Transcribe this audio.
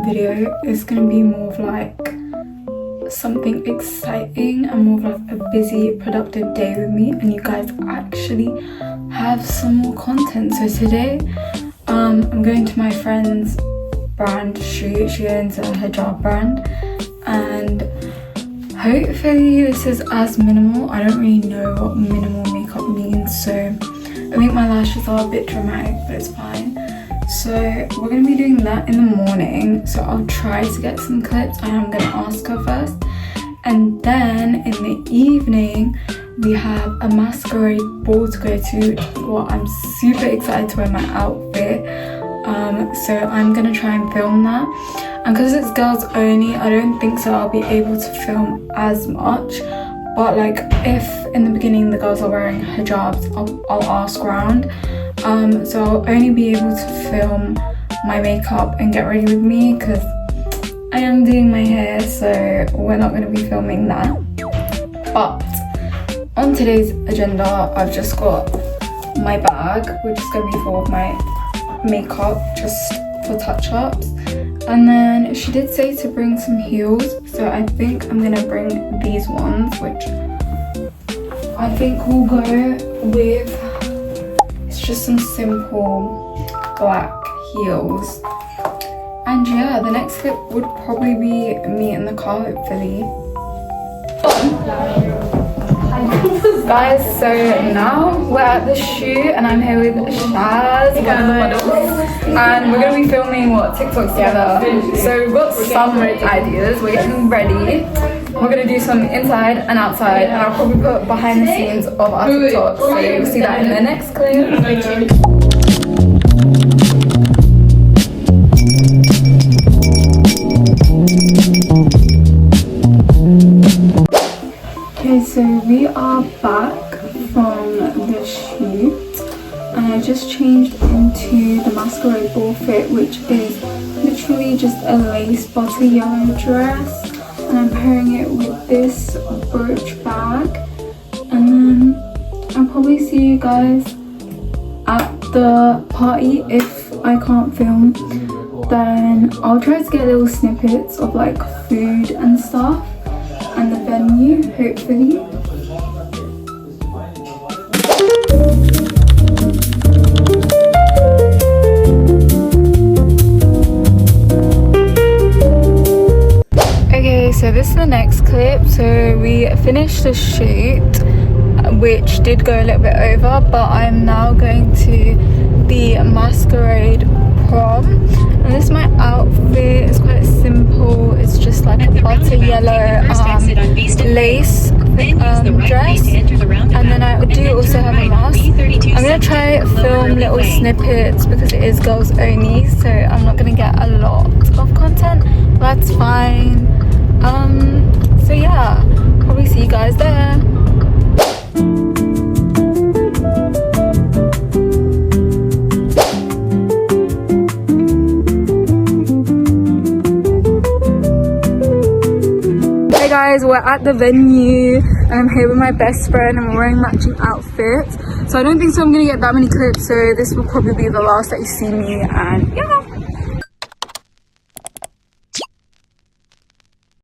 video is going to be more of like something exciting and more of like a busy productive day with me, and you guys actually have some more content. So today I'm going to my friend's brand shoot. She owns a hijab brand, and hopefully this is as minimal. I don't really know what minimal makeup means, so I think my lashes are a bit dramatic, but it's fine. So we're going to be doing that in the morning, so I'll try to get some clips. I am going to ask her first, and then in the evening we have a masquerade ball to go to. Well, I'm super excited to wear my outfit, so I'm going to try and film that. And because it's girls only, I don't think so I'll be able to film as much, but like if in the beginning the girls are wearing hijabs, I'll ask around. So I'll only be able to film my makeup and get ready with me because I am doing my hair, so we're not going to be filming that. But on today's agenda, I've just got my bag, which is going to be full of my makeup just for touch-ups. And then she did say to bring some heels, so I think I'm going to bring these ones, which I think will go with just some simple black heels. And yeah, the next clip would probably be me in the car, hopefully. Guys, so now we're at the shoot and I'm here with Shaz, one of the models, and we're going to be filming TikToks together. So we've got some ideas, we're getting ready. We're going to do some inside and outside, and I'll probably put behind the scenes of our TikToks, so you'll see that in the next clip. Okay, so we are back from the shoot, and I just changed into the masquerade ball fit, which is literally just a lace butter yellow dress. And I'm pairing it with this brooch bag, and then I'll probably see you guys at the party. If I can't film, then I'll try to get little snippets of like food and stuff and the venue, hopefully. So this is the next clip. So we finished the shoot, which did go a little bit over, but I'm now going to the masquerade prom, and this is my outfit. It's quite simple. It's just like a butter yellow lace dress, and then I do also have a mask. I'm gonna try film little snippets because it is girls only, so I'm not gonna get a lot of content. That's fine. So yeah, probably see you guys there. Hey guys, we're at the venue and I'm here with my best friend and we're wearing matching outfits. So I don't think so I'm gonna get that many clips, so this will probably be the last that you see me, and yeah.